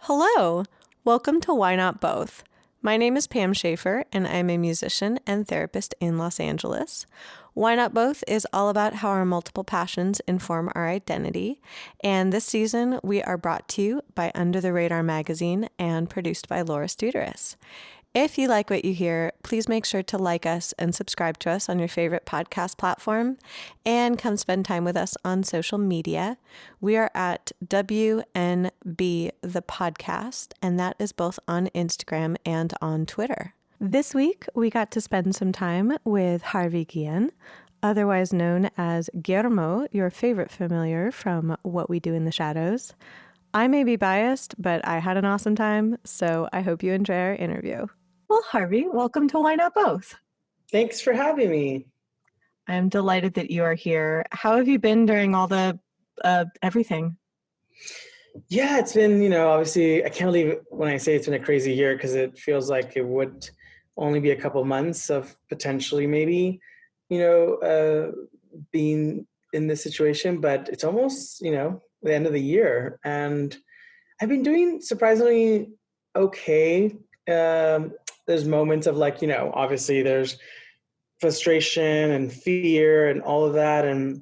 Hello, welcome to Why Not Both. My name is Pam Schaefer, and I'm a musician and therapist in Los Angeles. Why Not Both is all about how our multiple passions inform our identity, and this season we are brought to you by Under the Radar magazine and produced by Laura Studeris. If you like what you hear, please make sure to like us and subscribe to us on your favorite podcast platform and come spend time with us on social media. We are at WNB the podcast, and that is both on Instagram and on Twitter. This week, we got to spend some time with Harvey Guillén, otherwise known as Guillermo, your favorite familiar from What We Do in the Shadows. I may be biased, but I had an awesome time, so I hope you enjoy our interview. Well, Harvey, welcome to Why Not Both. Thanks for having me. I'm delighted that you are here. How have you been during all the everything? Yeah, it's been, obviously, I can't believe when I say it's been a crazy year because it feels like it would only be a couple months of potentially maybe, being in this situation, but it's almost, the end of the year. And I've been doing surprisingly okay. There's moments of obviously there's frustration and fear and all of that. And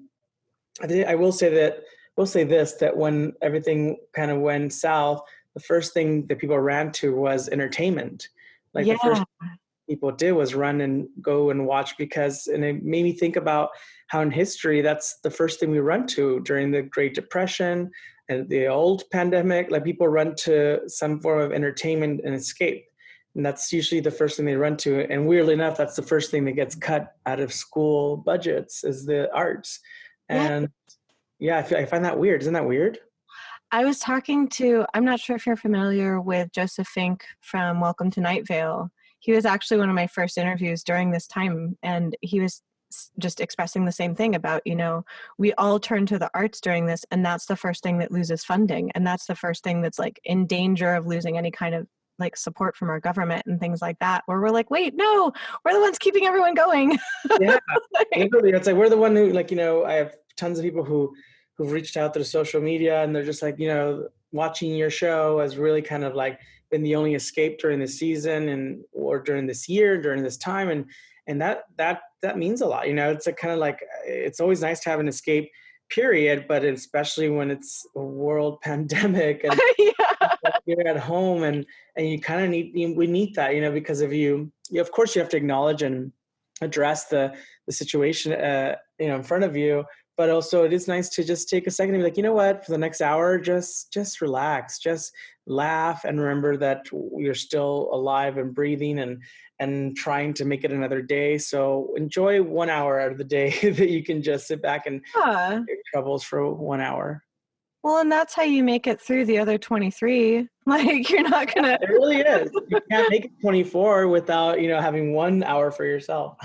I will say this, that when everything kind of went south, the first thing that people ran to was entertainment. The first thing people did was run and go and watch and it made me think about how in history, that's the first thing we run to during the Great Depression and the old pandemic. People run to some form of entertainment and escape. And that's usually the first thing they run to. And weirdly enough, that's the first thing that gets cut out of school budgets is the arts. And I find that weird. Isn't that weird? I was talking to, I'm not sure if you're familiar with Joseph Fink from Welcome to Night Vale. He was actually one of my first interviews during this time. And he was just expressing the same thing about, we all turn to the arts during this. And that's the first thing that loses funding. And that's the first thing that's in danger of losing any kind of support from our government and things like that, where we're like, wait, no, we're the ones keeping everyone going. Yeah, it's we're the one who I have tons of people who've reached out through social media, and they're just watching your show has really kind of been the only escape during the season or during this year, during this time. And that means a lot. It's it's always nice to have an escape period, but especially when it's a world pandemic and you're at home and you kind of we need that, because of course you have to acknowledge and address the situation, in front of you, but also it is nice to just take a second and be like, you know what, for the next hour, just relax, just laugh and remember that you're still alive and breathing and trying to make it another day. So enjoy 1 hour out of the day that you can just sit back and your troubles for 1 hour. Well, and that's how you make it through the other 23. You're not going to... It really is. You can't make it 24 without, having 1 hour for yourself.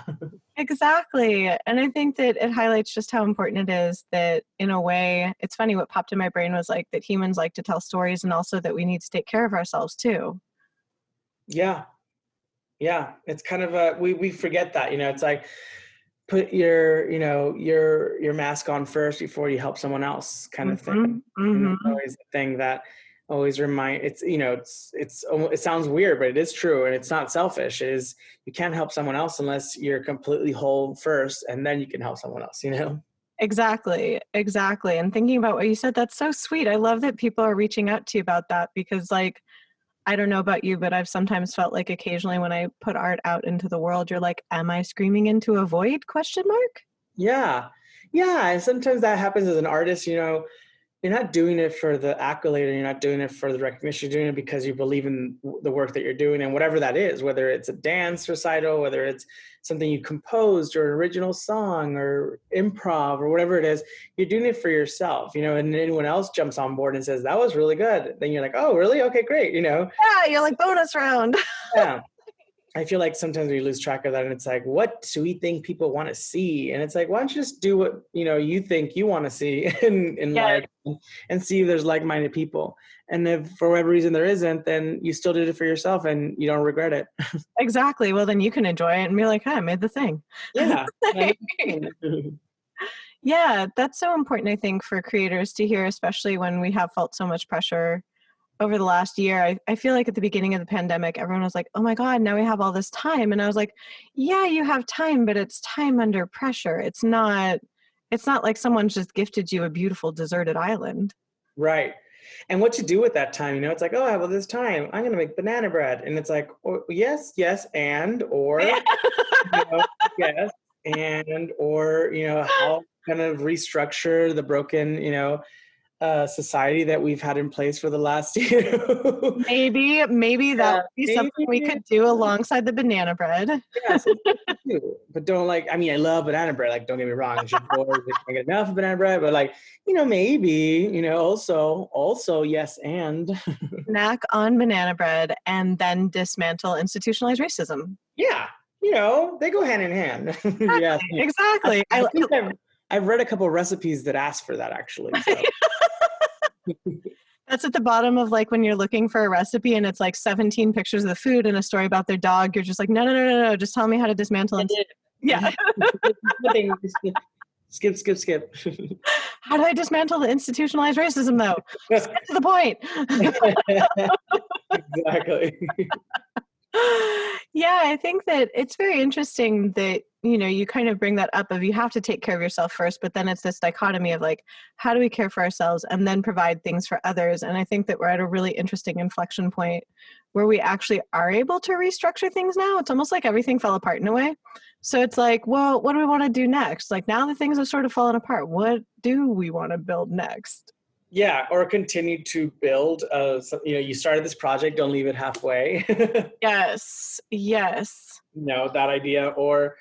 Exactly. And I think that it highlights just how important it is that, in a way, it's funny, what popped in my brain was that humans like to tell stories, and also that we need to take care of ourselves too. Yeah. Yeah. It's kind of we forget that, it's put your mask on first before you help someone else kind of thing. And that's always a thing that always it sounds weird, but it is true. And it's not selfish. It is, you can't help someone else unless you're completely whole first, and then you can help someone else, Exactly. And thinking about what you said, that's so sweet. I love that people are reaching out to you about that, because I don't know about you, but I've sometimes felt occasionally when I put art out into the world, you're like, am I screaming into a void? ? Yeah. Yeah. And sometimes that happens as an artist, you're not doing it for the accolade, and you're not doing it for the recognition. You're doing it because you believe in the work that you're doing, and whatever that is, whether it's a dance recital, whether it's something you composed or an original song or improv or whatever it is, you're doing it for yourself, and anyone else jumps on board and says, that was really good. Then you're like, oh, really? Okay, great. Yeah, you're like, bonus round. Yeah. I feel like sometimes we lose track of that, and it's what do we think people want to see? And it's why don't you just do what, you think you want to see in life, and see if there's like-minded people. And if for whatever reason there isn't, then you still did it for yourself and you don't regret it. Exactly. Well, then you can enjoy it and be like, hey, I made the thing. Yeah. Yeah, that's so important, I think, for creators to hear, especially when we have felt so much pressure over the last year, I feel like at the beginning of the pandemic, everyone was like, oh my God, now we have all this time. And I was like, yeah, you have time, but it's time under pressure. It's not like someone's just gifted you a beautiful deserted island. Right. And what to do with that time, it's like, oh, I have all this time. I'm going to make banana bread. And it's like, oh, yes, or, yes, or, how kind of restructure the broken, society that we've had in place for the last Maybe that would be something we could do alongside the banana bread. Yes, but don't I love banana bread. Like, don't get me wrong. It's your boys, they can't get enough of banana bread, but maybe, also, yes, and snack on banana bread and then dismantle institutionalized racism. Yeah, they go hand in hand. Exactly, Yeah, exactly. I think I've read a couple of recipes that ask for that, actually. So. That's at the bottom of when you're looking for a recipe and it's 17 pictures of the food and a story about their dog. You're just like, no. Just tell me how to dismantle. Yeah. Skip. How do I dismantle the institutionalized racism, though? Just get to the point. Exactly. Yeah, I think that it's very interesting that, you kind of bring that up of you have to take care of yourself first, but then it's this dichotomy of how do we care for ourselves and then provide things for others? And I think that we're at a really interesting inflection point where we actually are able to restructure things now. It's almost like everything fell apart in a way. So it's well, what do we want to do next? Now that things have sort of fallen apart, what do we want to build next? Yeah, or continue to build. You started this project, don't leave it halfway. Yes. That idea, or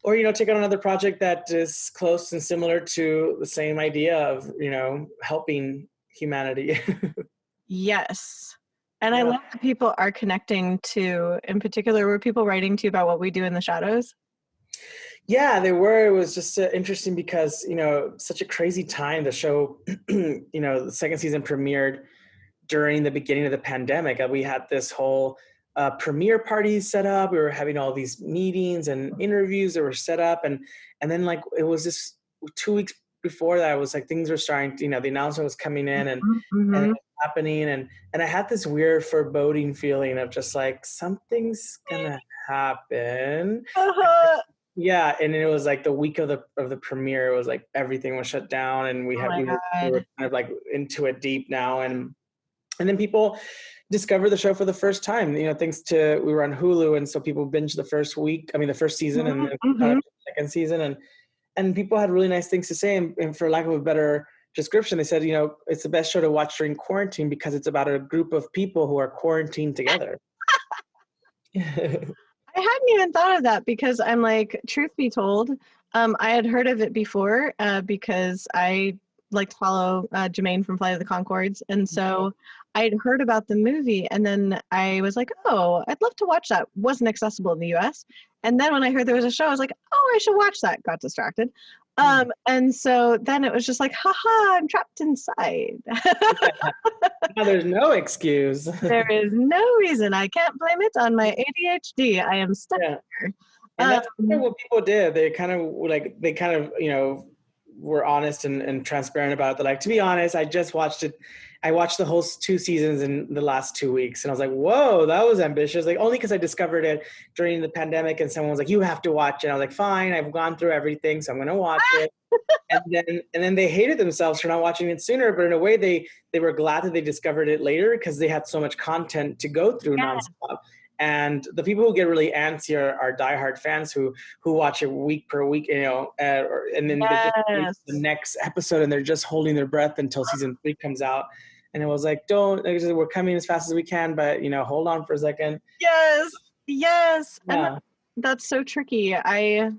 take on another project that is close and similar to the same idea of helping humanity. Yes. And I love that people are connecting to, in particular, were people writing to you about what we do in the shadows? Yeah, they were. It was just interesting because, such a crazy time. The show, the second season premiered during the beginning of the pandemic. We had this whole premiere party set up. We were having all these meetings and interviews that were set up. And then it was just 2 weeks before that, it was things were starting, the announcement was coming in and it was happening. And I had this weird foreboding feeling of just something's gonna happen. Yeah, and it was the week of the premiere. It was everything was shut down, and we were kind of into it deep now, and then people discovered the show for the first time. Thanks to we were on Hulu, and so people binged the first season, and then the second season, and people had really nice things to say. And for lack of a better description, they said, it's the best show to watch during quarantine because it's about a group of people who are quarantined together. I hadn't even thought of that because I'm truth be told, I had heard of it before because I like to follow Jermaine from Flight of the Conchords. And so I'd heard about the movie and then I was like, oh, I'd love to watch that. Wasn't accessible in the US. And then when I heard there was a show, I was like, oh, I should watch that. Got distracted. And so then it was just haha, I'm trapped inside. Now there's no excuse. There is no reason. I can't blame it on my ADHD. I am stuck here. And that's kind of what people did. They kind of were honest and transparent about it. To be honest, I just watched it. I watched the whole 2 seasons in the last 2 weeks. And I was like, whoa, that was ambitious. Only because I discovered it during the pandemic and someone was like, you have to watch it. I was like, fine, I've gone through everything, so I'm going to watch it. And then they hated themselves for not watching it sooner. But in a way, they were glad that they discovered it later because they had so much content to go through nonstop. And the people who get really antsy are diehard fans who watch it week per week, and then the next episode, and they're just holding their breath until season 3 comes out. And it was we're coming as fast as we can, but hold on for a second. Yes. Yeah. And that's so tricky. I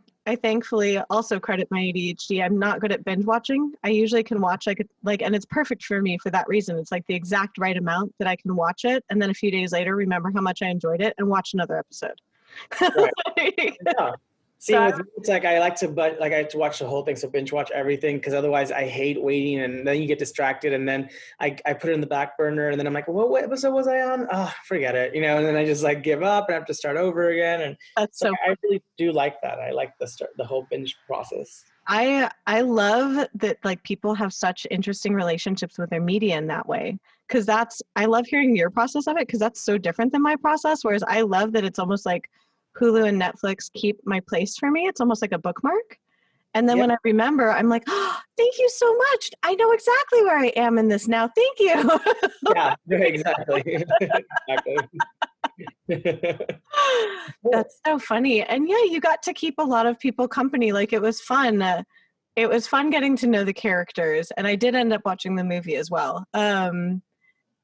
thankfully also credit my ADHD. I'm not good at binge watching. I usually can watch and it's perfect for me for that reason. It's the exact right amount that I can watch it. And then a few days later, remember how much I enjoyed it and watch another episode. Right. Yeah. See, with me, it's I like to watch the whole thing, so binge watch everything, because otherwise I hate waiting, and then you get distracted, and then I put it in the back burner, and then I'm like, well, what episode was I on? Oh, forget it, and then I just give up and have to start over again. And that's so I really do like that. I like the whole binge process. I love that like people have such interesting relationships with their media in that way. Cause I love hearing your process of it because that's so different than my process. Whereas I love that it's almost like Hulu and Netflix keep my place for me. It's almost like a bookmark. And then Yeah, when I remember, I'm like, oh, thank you so much. I know exactly where I am in this now. Thank you. yeah, exactly. Exactly. That's so funny. And yeah, you got to keep a lot of people company. Like it was fun. It was fun getting to know the characters. And I did end up watching the movie as well. And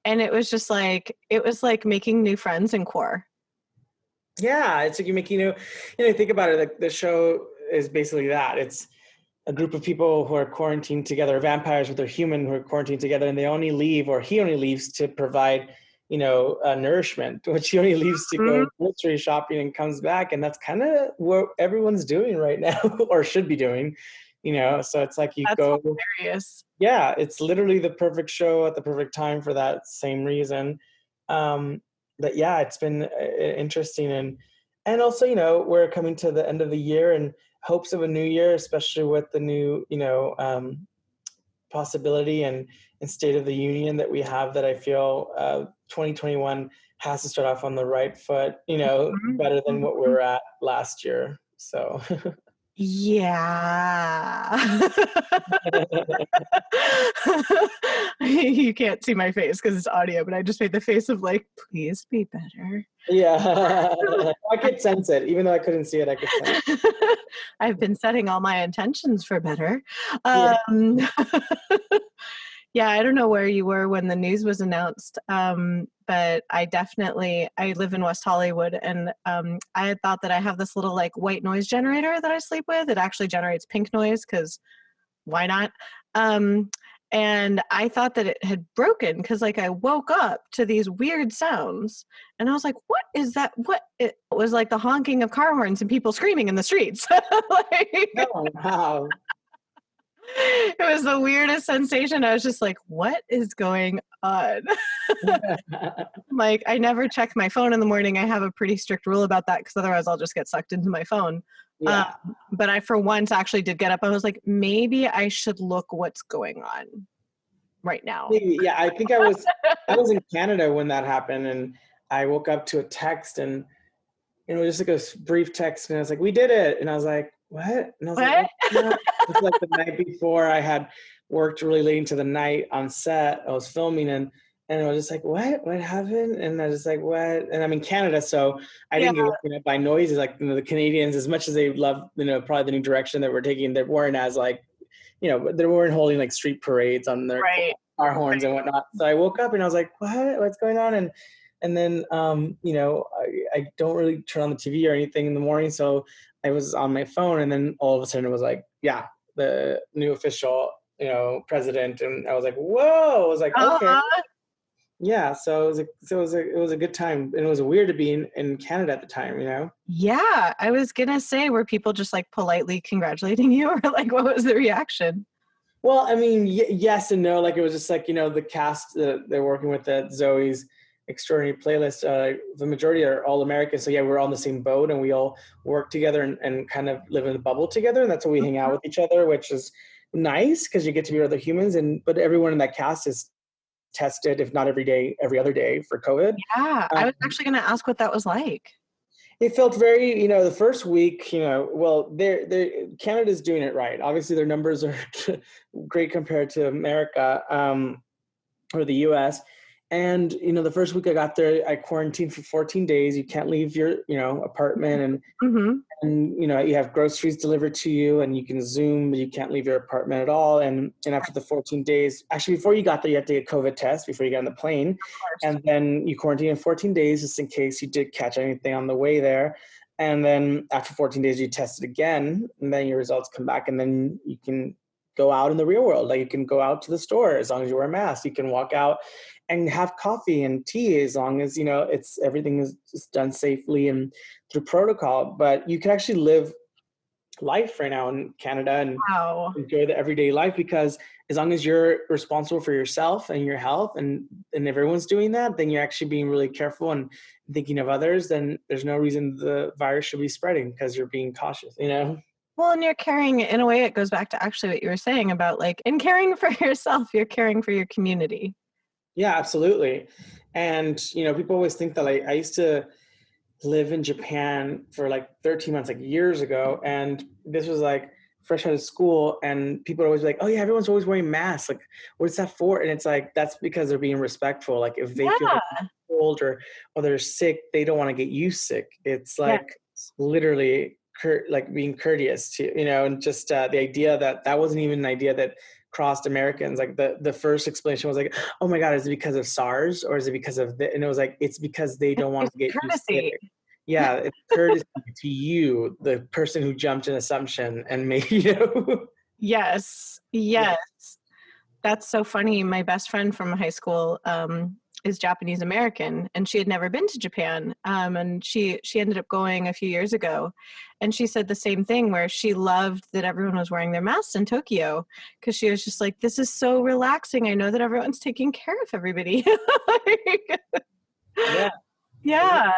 it was just like, it was like making new friends in core. Yeah, it's like think about it, like the show is basically that. It's a group of people who are quarantined together, vampires with their human who are quarantined together, and they only leave, or he only leaves to provide, nourishment, which he only leaves to Mhm. go grocery shopping and comes back. And that's kind of what everyone's doing right now, or should be doing, so it's like you That's go, hilarious. yeah, it's literally the perfect show at the perfect time for that same reason. But yeah, it's been interesting, and also, we're coming to the end of the year and hopes of a new year, especially with the new, possibility and state of the union that we have. That I feel 2021 has to start off on the right foot, better than what we Mhm. were at last year. So. Yeah. You can't see my face because it's audio, but I just made the face of like, please be better. Yeah, I could sense it. Even though I couldn't see it, I could sense I've been setting all my intentions for better. it. Um, yeah, I don't know where you were when the news was announced, but I live in West Hollywood, and I had thought that I have this little like white noise generator that I sleep with. It actually generates pink noise because why not? Um, and I thought that it had broken because like I woke up to these weird sounds and I was like, what is that? What it was like the honking of car horns and people screaming in the streets. Like, Oh, wow. it was the weirdest sensation. I was just like, what is going on? Like, I never check my phone in the morning. I have a pretty strict rule about that because otherwise I'll just get sucked into my phone. Um, Yeah. but I, for once, actually did get up. I was like, maybe I should look what's going on right now. Maybe, yeah, I think I was in Canada when that happened, and I woke up to a text, and just like a brief text, and I was like, "We did it," and I was like, "What?" And I was like, What? "What's that?" It's like the night before I had worked really late into the night on set. I was filming, and I was just like, "What? What happened?" And I was just like, "What?" And I'm in Canada, so I Yeah, didn't get woken up by noises. Like, the Canadians, as much as they love, probably the new direction that we're taking, they weren't as like, they weren't holding like street parades on their right. car horns and whatnot. So I woke up and I was like, "What? What's going on?" And then I don't really turn on the TV or anything in the morning, so I was on my phone, and then all of a sudden it was like, yeah, the new official, president, and I was like, whoa! I was like, okay, Uh-huh. yeah. So it was a good time, and it was weird to be in Canada at the time. Yeah, I was gonna say, were people just like politely congratulating you, or like what was the reaction? Well, I mean, yes and no. Like, it was just like, the cast that they're working with at Zoe's Extraordinary Playlist. The majority are all Americans, so yeah, we're all in the same boat, and we all work together and kind of live in a bubble together, and that's why we hang out with each other, which is nice because you get to meet other humans. But everyone in that cast is tested, if not every day, every other day for COVID. Yeah, I was Um, actually gonna ask what that was like. it felt very, the first week, well, they're Canada's doing it right. Obviously, their numbers are great compared to America, or the US. And, the first week I got there, I quarantined for 14 days. You can't leave your, apartment, Mhm. and you have groceries delivered to you, and you can Zoom, but you can't leave your apartment at all. And after the 14 days, actually before you got there, you had to get a COVID test before you got on the plane. Of course. And then you quarantine in 14 days just in case you did catch anything on the way there. And then after 14 days, you test it again, and then your results come back, and then you can go out in the real world. Like, you can go out to the store as long as you wear a mask. You can walk out and have coffee and tea as long as, it's everything is just done safely and through protocol. But you can actually live life right now in Canada and Wow. enjoy the everyday life, because as long as you're responsible for yourself and your health, and everyone's doing that, then you're actually being really careful and thinking of others, then there's no reason the virus should be spreading because you're being cautious. Well, and you're caring, in a way, it goes back to actually what you were saying about like, in caring for yourself, you're caring for your community. Yeah, absolutely. And, people always think that I used to live in Japan for like 13 months, like years ago. And this was like fresh out of school. And people are always like, oh yeah, everyone's always wearing masks. Like, what's that for? And it's like, that's because they're being respectful. Like if they feel like they're cold or they're sick, they don't want to get you sick. It's Yeah. like literally like being courteous to, and just the idea that wasn't even an idea that crossed Americans. Like the first explanation was like, oh my God, is it because of SARS or is it because of and it was like, it's because they don't want to get you sick. Yeah, it's courtesy to you, the person who jumped an assumption and made, Yes. Yeah. That's so funny. My best friend from high school is Japanese American, and she had never been to Japan. And she ended up going a few years ago, and she said the same thing, where she loved that everyone was wearing their masks in Tokyo, because she was just like, this is so relaxing. I know that everyone's taking care of everybody. Yeah. Yeah.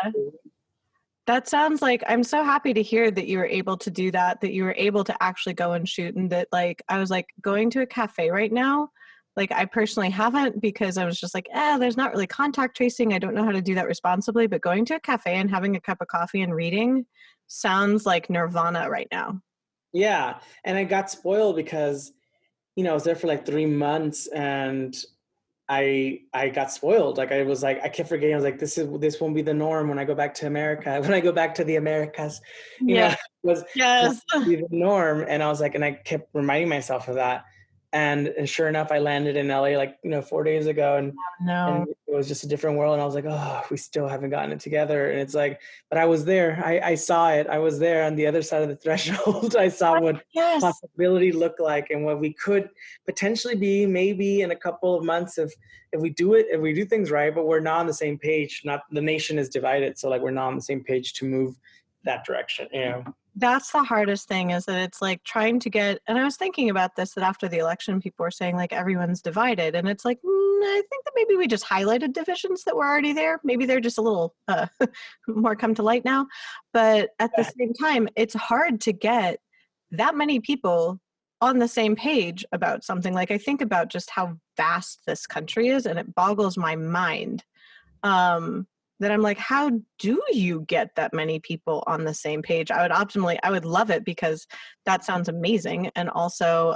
That sounds like, I'm so happy to hear that you were able to do that, that you were able to actually go and shoot, and that like, I was like, going to a cafe right now, like I personally haven't, because I was just like, there's not really contact tracing. I don't know how to do that responsibly, but going to a cafe and having a cup of coffee and reading sounds like nirvana right now. Yeah. And I got spoiled because, I was there for like 3 months and I got spoiled. Like I was like, I kept forgetting. I was like, this won't be the norm when I go back to America. When I go back to the Americas, Yeah. was Yes. be the norm. And I was like, and I kept reminding myself of that. And sure enough, I landed in LA like 4 days ago, and No. it was just a different world. And I was like, oh, we still haven't gotten it together. And it's like, but I was there. I saw it. I was there on the other side of the threshold. I saw what possibility looked like and what we could potentially be, maybe in a couple of months if we do things right. But we're not on the same page. Not the nation is divided, so like we're not on the same page to move that direction. That's the hardest thing, is that it's like trying to get, and I was thinking about this, that after the election, people were saying like everyone's divided. And it's like, I think that maybe we just highlighted divisions that were already there. Maybe they're just a little more come to light now. But at the same time, it's hard to get that many people on the same page about something. Like I think about just how vast this country is, and it boggles my mind. That I'm like, how do you get that many people on the same page? I would love it, because that sounds amazing. And also,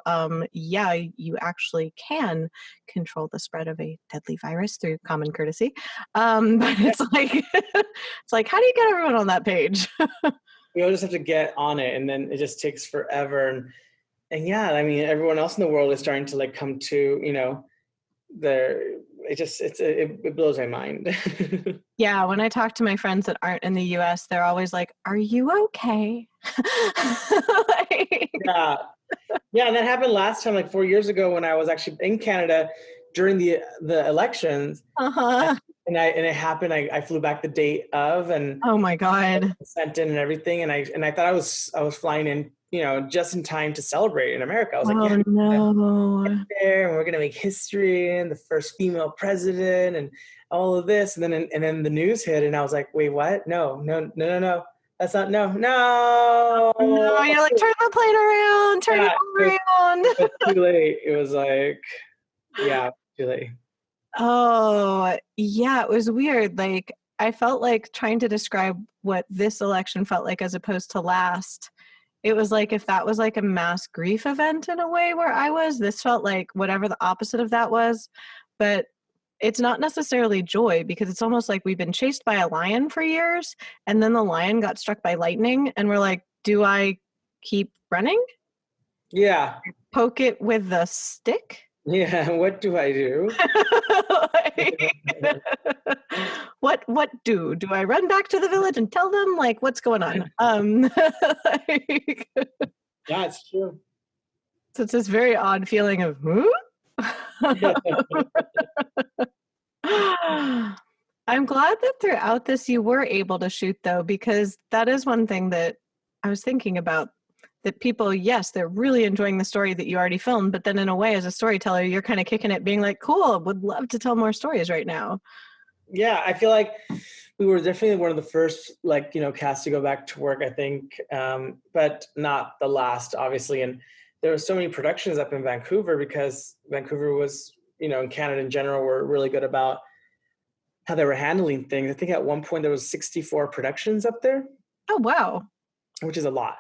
you actually can control the spread of a deadly virus through common courtesy. But it's like, it's like, how do you get everyone on that page? We all just have to get on it, and then it just takes forever. And yeah, I mean, everyone else in the world is starting to like come to, it blows my mind. Yeah, when I talk to my friends that aren't in the US, they're always like, are you okay? Yeah, and that happened last time, like 4 years ago, when I was actually in Canada during the elections. And it happened. I flew back the date of, and oh my God, sent in and everything, and I thought I was flying in, just in time to celebrate in America. I was like, yeah, no, there, and we're gonna make history, and the first female president, and all of this, and then the news hit, and I was like, wait, what? No, that's not, no. No, you're like, turn the plane around, turn it around. It was too late. It was like, yeah, too late. Oh, yeah, it was weird. Like, I felt like trying to describe what this election felt like as opposed to last. It was like, if that was like a mass grief event in a way where I was, this felt like whatever the opposite of that was. But it's not necessarily joy, because it's almost like we've been chased by a lion for years, and then the lion got struck by lightning, and we're like, do I keep running? Yeah. Poke it with the stick? Yeah, what do I do? What do I run back to the village and tell them, like, what's going on? Yeah, it's true. So it's this very odd feeling of, I'm glad that throughout this you were able to shoot, though, because that is one thing that I was thinking about, that people, yes, they're really enjoying the story that you already filmed, but then in a way, as a storyteller, you're kind of kicking it, being like, cool, would love to tell more stories right now. Yeah, I feel like We were definitely one of the first, like, casts to go back to work, I think, but not the last, obviously. And there were so many productions up in Vancouver because Vancouver was, in Canada in general, were really good about how they were handling things. I think at one point there was 64 productions up there, Oh, wow. which is a lot.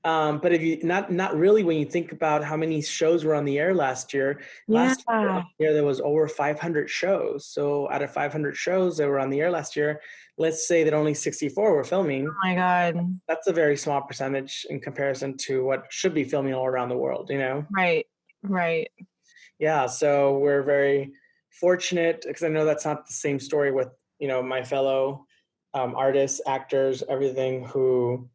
But if you not really when you think about how many shows were on the air last year. Yeah. Last year there was over 500 shows. So out of 500 shows that were on the air last year, let's say that only 64 were filming. Oh my God. That's a very small percentage in comparison to what should be filming all around the world, Right. Right. Yeah, so we're very fortunate because I know that's not the same story with, my fellow artists, actors, everything who,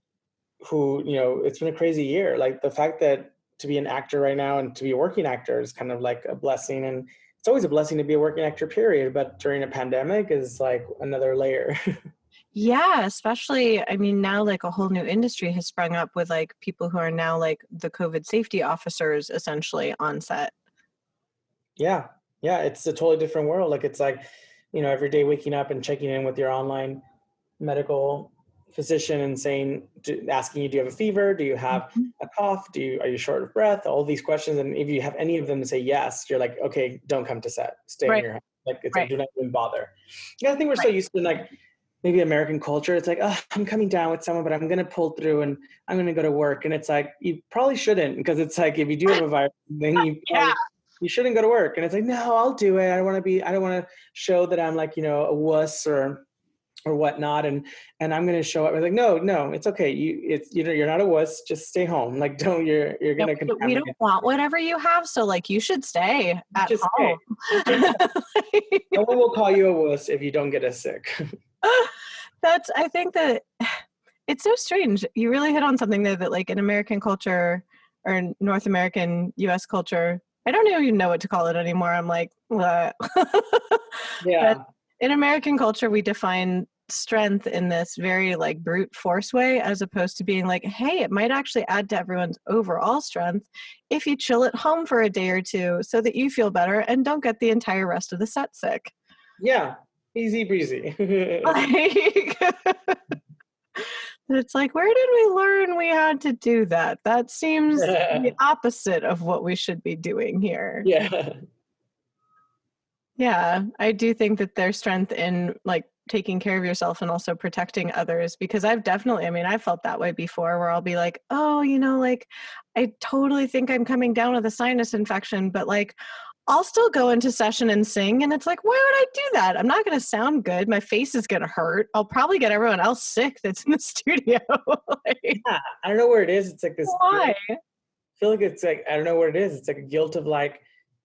it's been a crazy year. Like the fact that to be an actor right now and to be a working actor is kind of like a blessing. And it's always a blessing to be a working actor, period. But during a pandemic is like another layer. Yeah, especially, I mean, now like a whole new industry has sprung up with like people who are now like the COVID safety officers essentially on set. Yeah. Yeah. It's a totally different world. Like it's like, every day waking up and checking in with your online medical physician and saying, asking you, do you have a fever? Do you have Mhm. a cough? Are you short of breath? All these questions. And if you have any of them to say yes, you're like, okay, don't come to set. Stay in Right, your house. Like it's like, right, do not even bother. Yeah, I think we're so right. used to like maybe American culture. It's like, oh, I'm coming down with someone, but I'm going to pull through and I'm going to go to work. And it's like, you probably shouldn't, because it's like, if you do have a virus, then Yeah. you shouldn't go to work. And it's like, no, I'll do it. I don't want to show that I'm like, a wuss or whatnot. And I'm going to show up. I'm like, no, it's okay. You're not a wuss. Just stay home. Like, you're Yeah, going to we don't contaminate. want whatever you have, so like you should stay at Just stay. home. No one will call you a wuss if you don't get us sick. I think that it's so strange. You really hit on something there that like in American culture or in North American US culture, I don't even know what to call it anymore. I'm like, what? But Yeah. in American culture, we define strength in this very like brute force way, as opposed to being like, hey, it might actually add to everyone's overall strength if you chill at home for a day or two so that you feel better and don't get the entire rest of the set sick. Yeah. Easy breezy. Like, it's like, where did we learn we had to do that? That seems the opposite of what we should be doing here. Yeah. Yeah, I do think that there's strength in like taking care of yourself and also protecting others, because I've definitely, I mean, I felt that way before where I'll be like, oh, like I totally think I'm coming down with a sinus infection, but like I'll still go into session and sing. And it's like, why would I do that? I'm not going to sound good. My face is going to hurt. I'll probably get everyone else sick that's in the studio. Like, Yeah. I don't know where it is. It's like this why? guilt. I feel like it's like, I don't know what it is. It's like a guilt of like,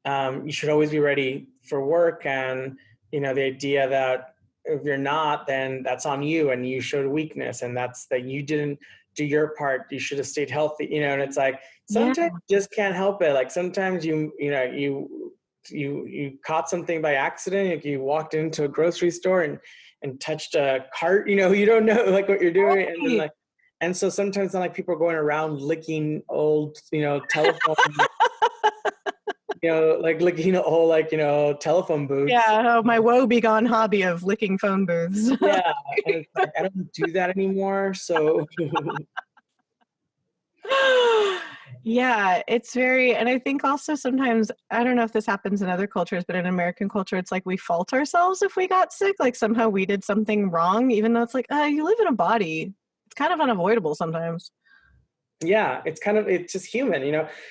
you should always be ready for work. And, the idea that if you're not, then that's on you and you showed weakness, and that's that you didn't do your part. You should have stayed healthy, and it's like, Yeah. sometimes you just can't help it. Like sometimes you caught something by accident. Like you walked into a grocery store and touched a cart, you don't know like what you're doing. And then Right. like, and so sometimes like people are going around licking old, telephone, like licking old, like, telephone booths. Yeah. Oh, my woe begone hobby of licking phone booths. Yeah. And it's like, I don't do that anymore. So Yeah, it's very, and I think also sometimes, I don't know if this happens in other cultures, but in American culture, it's like we fault ourselves if we got sick, like somehow we did something wrong, even though it's like, you live in a body. It's kind of unavoidable sometimes. yeah, it's just human,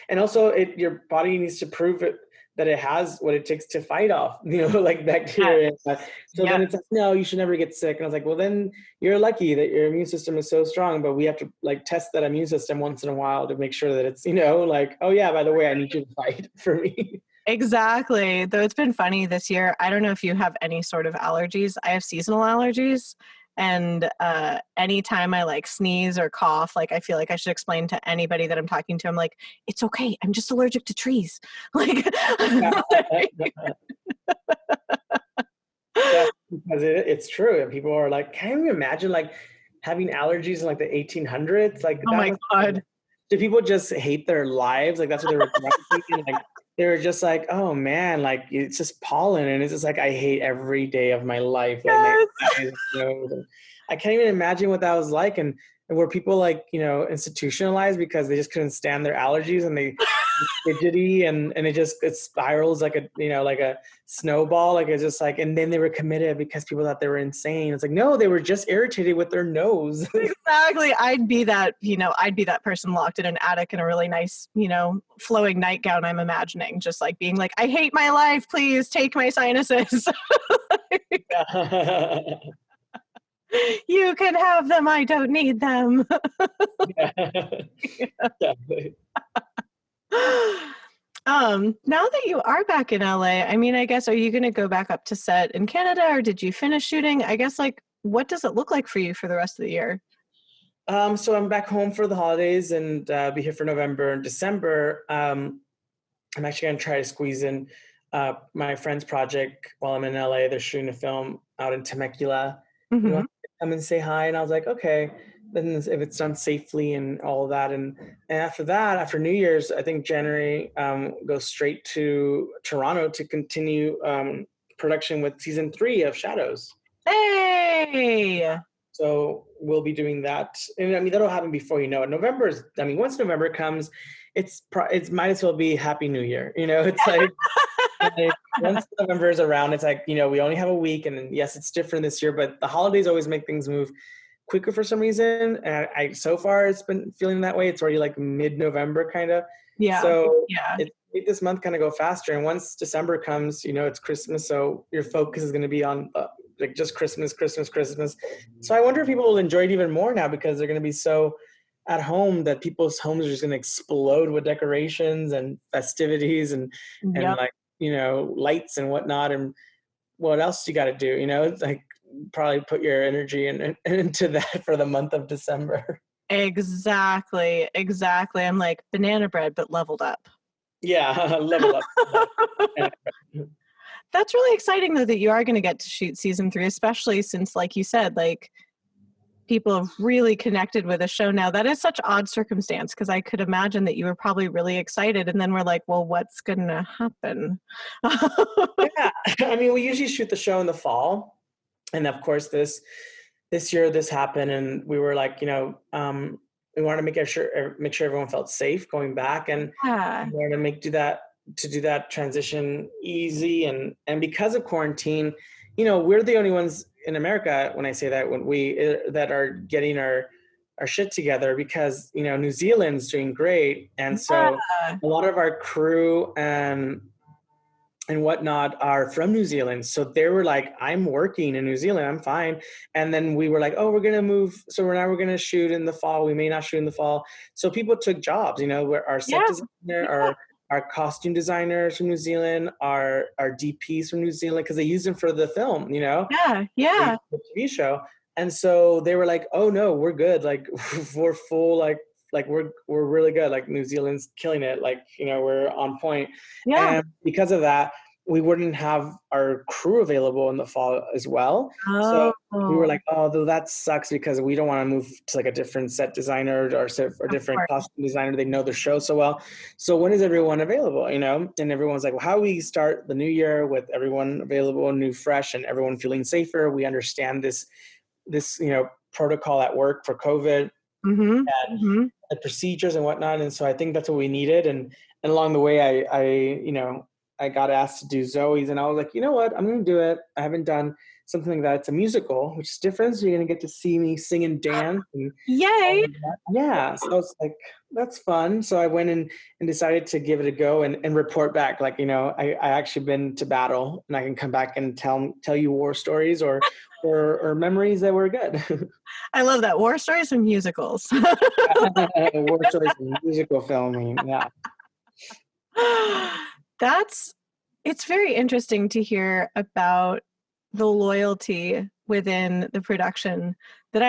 and also your body needs to prove it that it has what it takes to fight off, like bacteria. So Yeah. then it's like, no, you should never get sick. And I was like, well, then you're lucky that your immune system is so strong, but we have to like test that immune system once in a while to make sure that it's, like, oh yeah, by the way, I need you to fight for me. Exactly. Though it's been funny this year. I don't know if you have any sort of allergies. I have seasonal allergies. And anytime I like sneeze or cough, like I feel like I should explain to anybody that I'm talking to, I'm like, it's okay. I'm just allergic to trees. Like, Yeah, because it's true. And people are like, can you imagine like having allergies in like the 1800s? Like oh that my was, God. do people just hate their lives? Like that's what they were thinking. Like they were just like, oh man, like it's just pollen, and it's just like I hate every day of my life. Like my Yes. eyes, I can't even imagine what that was like, and were people like institutionalized because they just couldn't stand their allergies and they fidgety and it spirals like a snowball, like it's just like, and then they were committed because people thought they were insane. It's like, no, they were just irritated with their nose. Exactly. I'd be that person locked in an attic in a really nice, flowing nightgown, I'm imagining, just like being like, I hate my life, please take my sinuses. You can have them, I don't need them. Yeah. Yeah. Now that you are back in LA, I mean, I guess, are you going to go back up to set in Canada, or did you finish shooting? I guess, like, what does it look like for you for the rest of the year? So I'm back home for the holidays and be here for November and December. I'm actually going to try to squeeze in my friend's project while I'm in LA. They're shooting a film out in Temecula. You want to come and say hi? And I was like, okay. Then if it's done safely and all of that. And after that, after New Year's, I think January, go straight to Toronto to continue production with season 3 of Shadows. Hey! So we'll be doing that. And I mean, that'll happen before it. Once November comes, it might as well be Happy New Year. It's like once November is around, it's like, we only have a week, and yes, it's different this year, but the holidays always make things move quicker for some reason. And I so far it's been feeling that way. It's already like mid-November kind of. Yeah. So Yeah. it made this month kind of go faster. And once December comes, it's Christmas. So your focus is going to be on like just Christmas. So I wonder if people will enjoy it even more now because they're going to be so at home that people's homes are just going to explode with decorations and festivities and like, lights and whatnot. And what else you got to do? It's like probably put your energy into that for the month of December. Exactly. I'm like banana bread, but leveled up. Yeah, level up. That's really exciting, though, that you are going to get to shoot season 3, especially since, like you said, like people have really connected with the show now. That is such odd circumstance because I could imagine that you were probably really excited and then we're like, well, what's going to happen? Yeah, I mean, we usually shoot the show in the fall. And of course, this year this happened and we were like, we wanted to make sure everyone felt safe going back, and we wanted to do that transition easy, and because of quarantine, we're the only ones in America, when I say that, when we that are getting our shit together, because New Zealand's doing great, and so a lot of our crew and whatnot are from New Zealand. So they were like, I'm working in New Zealand, I'm fine. And then we were like, oh, we're going to move. So we're going to shoot in the fall. We may not shoot in the fall. So people took jobs, where our set designer, our costume designers from New Zealand, our DPs from New Zealand, because they used them for the film, Yeah. The TV show. And so they were like, oh no, we're good. Like we're full, like we're really good. Like New Zealand's killing it. Like, we're on point. Yeah. And because of that, we wouldn't have our crew available in the fall as well. So we were like, oh, though that sucks, because we don't want to move to like a different set designer or different costume designer. They know the show so well. So when is everyone available, And everyone's like, well, how do we start the new year with everyone available, new, fresh, and everyone feeling safer? We understand this protocol at work for COVID. And the procedures and whatnot. And so I think that's what we needed. And along the way, I got asked to do Zoe's, and I was like, you know what, I'm going to do it. I haven't done something like that. It's a musical, which is different. So you're going to get to see me sing and dance. And yay! Yeah. So it's like, that's fun. So I went and decided to give it a go and report back. Like, I actually been to battle, and I can come back and tell you war stories or memories that were good. I love that. War stories and musicals. War stories and musical filming. Yeah. It's very interesting to hear about the loyalty within the production that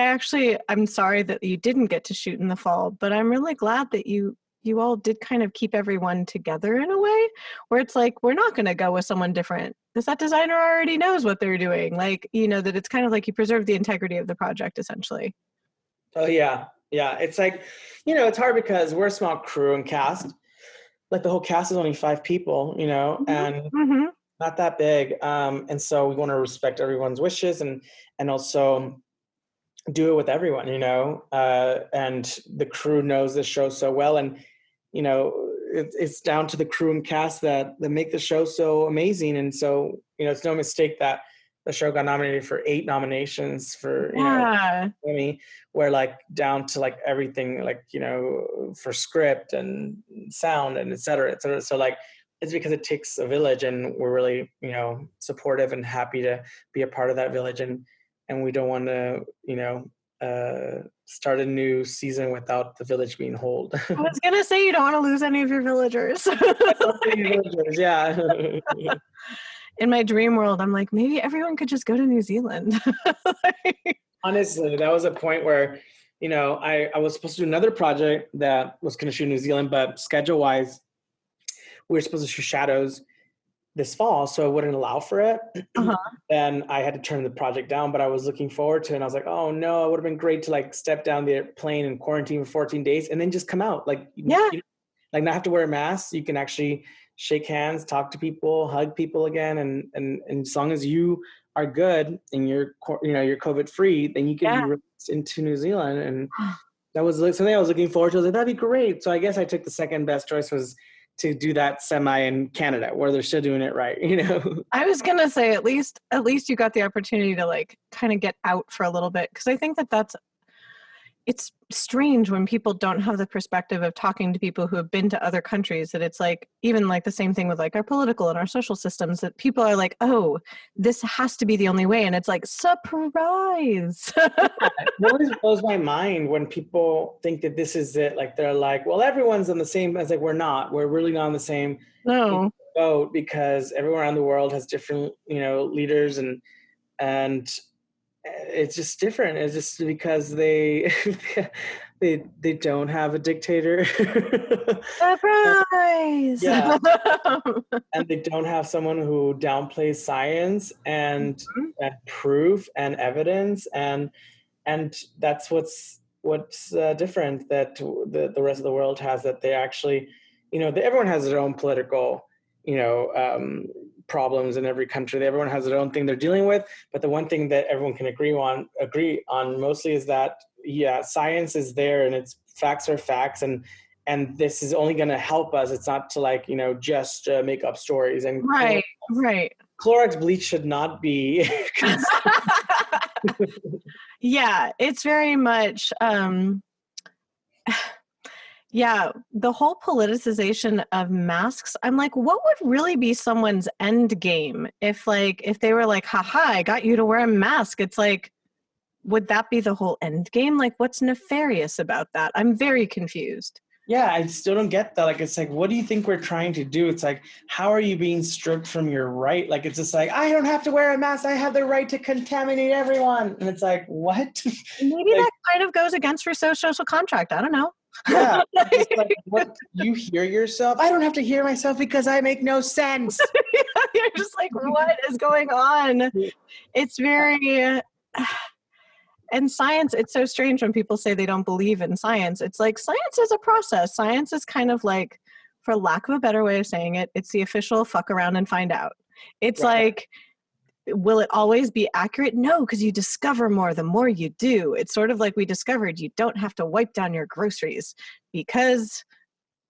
I'm sorry that you didn't get to shoot in the fall, but I'm really glad that you all did kind of keep everyone together in a way where it's like, we're not going to go with someone different. The set designer already knows what they're doing. Like, that it's kind of like you preserve the integrity of the project, essentially. Oh, yeah. Yeah. It's like, it's hard because we're a small crew and cast. like the whole cast is only 5 people, you know, and not that big. And so we want to respect everyone's wishes and also do it with everyone, you know. And the crew knows the show so well, and you know, it's down to the crew and cast that make the show so amazing. And so, you know, it's no mistake that the show got nominated for 8 nominations for, you know, Emmy, where like down to like everything, like, you know, for script and sound and et cetera, et cetera. So like, it's because it takes a village, and we're really, you know, supportive and happy to be a part of that village. And we don't want to, you know, start a new season without the village being whole. I was gonna say, you don't want to lose any of your villagers. Yeah. In my dream world, I'm like, maybe everyone could just go to New Zealand. Honestly, that was a point where, you know, I was supposed to do another project that was going to shoot in New Zealand, but schedule wise, we were supposed to shoot Shadows this fall, so it wouldn't allow for it. And I had to turn the project down, but I was looking forward to it. And I was like, oh no, it would have been great to like step down the plane and quarantine for 14 days and then just come out. Like, like not have to wear a mask. You can actually shake hands, talk to people, hug people again. And as long as you are good and you're, you know, you're COVID free, then you can be released into New Zealand. And that was something I was looking forward to. I was like, that'd be great. So I guess I took the second best choice, was to do that semi in Canada, where they're still doing it right, you know? I was gonna say, at least you got the opportunity to like kind of get out for a little bit, because I think it's strange when people don't have the perspective of talking to people who have been to other countries, that it's like, even like the same thing with like our political and our social systems, that people are like, oh, this has to be the only way. And it's like, surprise. It always blows my mind when people think that this is it. Like, they're like, well, everyone's on the same. It's like, we're not. We're really not on the same boat, because everyone around the world has different, you know, leaders, and it's just different. It's just because they they don't have a dictator. Surprise! Yeah. And they don't have someone who downplays science and proof and evidence, and that's what's different, that the rest of the world has, that they actually, you know, everyone has their own political, you know, problems in every country. Everyone has their own thing they're dealing with, but the one thing that everyone can agree on mostly is that, science is there, and it's facts are facts, and this is only going to help us. It's not to, like, you know, just make up stories. And right. Clorox bleach should not be. Yeah, it's very much the whole politicization of masks. I'm like, what would really be someone's end game if they were like, haha, I got you to wear a mask? It's like, would that be the whole end game? Like, what's nefarious about that? I'm very confused. Yeah, I still don't get that. Like, it's like, what do you think we're trying to do? It's like, how are you being stripped from your right? Like, it's just like, I don't have to wear a mask. I have the right to contaminate everyone. And it's like, what? Maybe that kind of goes against your social contract. I don't know. Yeah. Like, what, you hear yourself? I don't have to hear myself because I make no sense. You're just like, what is going on? It's very... And science, it's so strange when people say they don't believe in science. It's like, science is a process. Science is kind of like, for lack of a better way of saying it, it's the official fuck around and find out. It's like, will it always be accurate? No, because you discover more the more you do. It's sort of like we discovered you don't have to wipe down your groceries because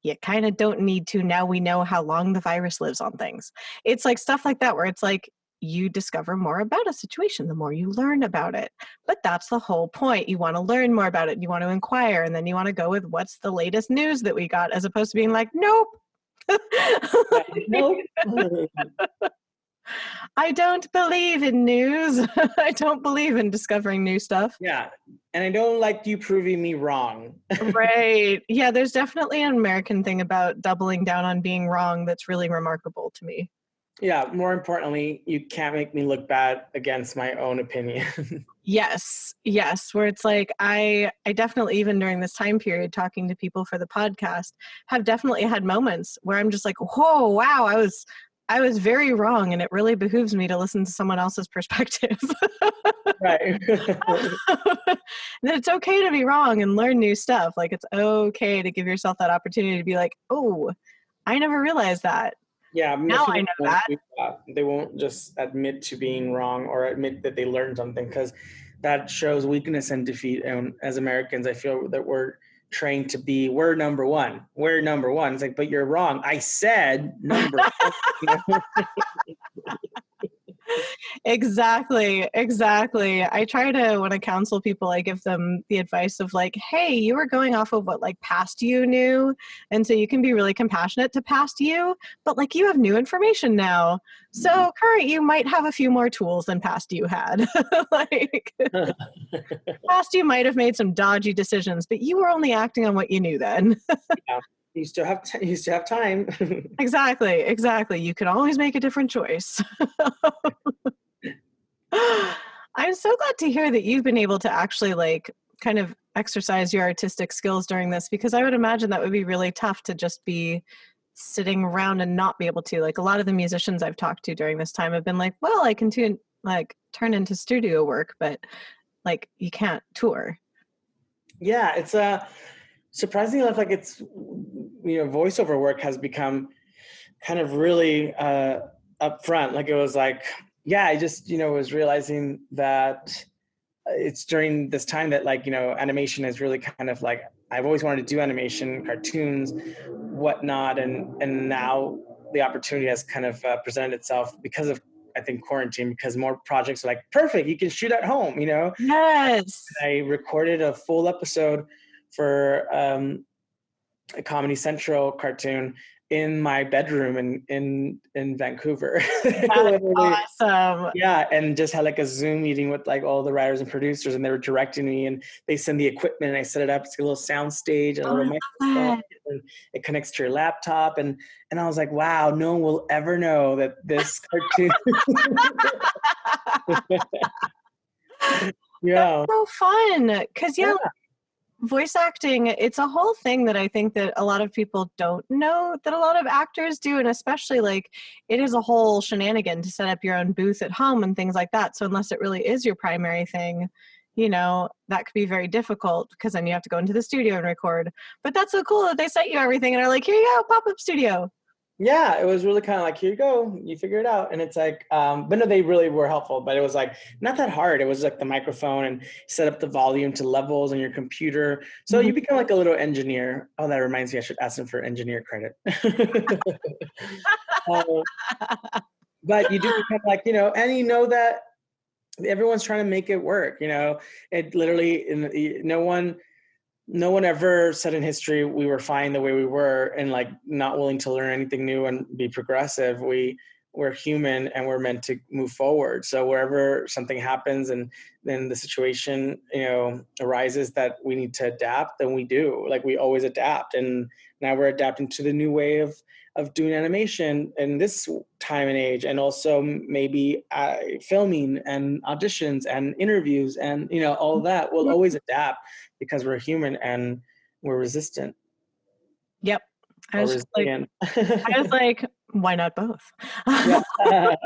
you kind of don't need to. Now we know how long the virus lives on things. It's like stuff like that, where it's like, you discover more about a situation the more you learn about it. But that's the whole point. You want to learn more about it. You want to inquire, and then you want to go with what's the latest news that we got, as opposed to being like, nope. Nope. I don't believe in news. I don't believe in discovering new stuff. Yeah. And I don't like you proving me wrong. Right. Yeah, there's definitely an American thing about doubling down on being wrong that's really remarkable to me. Yeah, more importantly, you can't make me look bad against my own opinion. Yes, where it's like, I definitely, even during this time period, talking to people for the podcast, have definitely had moments where I'm just like, whoa, wow, I was very wrong, and it really behooves me to listen to someone else's perspective. Right. That it's okay to be wrong and learn new stuff. Like, it's okay to give yourself that opportunity to be like, oh, I never realized that. Yeah, Now most I people know won't that. do that. They won't just admit to being wrong or admit that they learned something, because that shows weakness and defeat. And as Americans, I feel that we're trained to be, we're number one. We're number one. It's like, but you're wrong. I said number one. Exactly. Exactly. I try to, when I counsel people, I give them the advice of like, hey, you were going off of what like past you knew. And so you can be really compassionate to past you, but like you have new information now. So current you might have a few more tools than past you had. Like past you might have made some dodgy decisions, but you were only acting on what you knew then. Yeah. You still have time. Exactly. Exactly. You can always make a different choice. I'm so glad to hear that you've been able to actually like kind of exercise your artistic skills during this, because I would imagine that would be really tough to just be sitting around and not be able to. Like a lot of the musicians I've talked to during this time have been like, well, I can turn into studio work, but like you can't tour. Yeah, it's surprisingly enough, like it's, voiceover work has become kind of really upfront. Like it was like, yeah, I just, was realizing that it's during this time that like, animation is really kind of like, I've always wanted to do animation, cartoons, whatnot. And now the opportunity has kind of presented itself because of, I think, quarantine, because more projects are like, perfect, you can shoot at home, Yes. I recorded a full episode for a Comedy Central cartoon in my bedroom in Vancouver. That's awesome. Yeah, and just had like a Zoom meeting with like all the writers and producers, and they were directing me, and they send the equipment, and I set it up. It's a little sound stage and a Oh, little I microphone, love that. and it connects to your laptop, and I was like, wow, no one will ever know that this cartoon. That's Yeah, so fun. Because, yeah, yeah, voice acting, it's a whole thing that I think that a lot of people don't know that a lot of actors do. And especially like it is a whole shenanigan to set up your own booth at home and things like that. So unless it really is your primary thing, that could be very difficult because then you have to go into the studio and record. But that's so cool that they sent you everything and are like, here you go, pop-up studio. yeah, it was really kind of like, here you go, you figure it out. And it's like, but no, they really were helpful, but it was like not that hard. It was like the microphone and set up the volume to levels on your computer. So Mhm. you become like a little engineer. Oh, that reminds me, I should ask them for engineer credit. Uh, but you do become like, and that everyone's trying to make it work, it literally, no one ever said in history we were fine the way we were and like not willing to learn anything new and be progressive. We're human and we're meant to move forward. So wherever something happens and then the situation, arises that we need to adapt, then we do. Like we always adapt. And now we're adapting to the new way of doing animation in this time and age, and also maybe filming and auditions and interviews and all of that. We'll always adapt because we're human and we're resistant Yep. I or was just like, resilient. I was like, why not both? Yeah.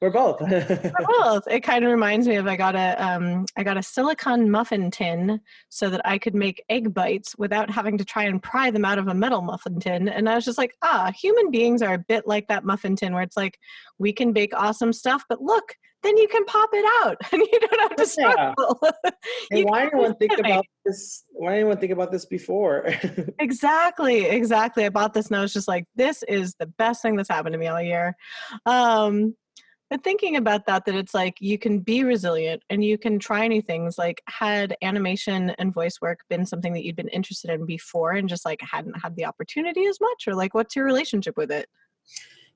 We're both. Both. It kind of reminds me of I got a silicone muffin tin so that I could make egg bites without having to try and pry them out of a metal muffin tin. And I was just like, human beings are a bit like that muffin tin where it's like we can bake awesome stuff, but look, then you can pop it out and you don't have to Yeah. struggle. And You why can didn't anyone think animate. about this? Why didn't anyone think about this before? Exactly, exactly. I bought this and I was just like, this is the best thing that's happened to me all year. Um, But thinking about that it's like you can be resilient and you can try new things. Like, had animation and voice work been something that you'd been interested in before and just like hadn't had the opportunity as much, or like what's your relationship with it?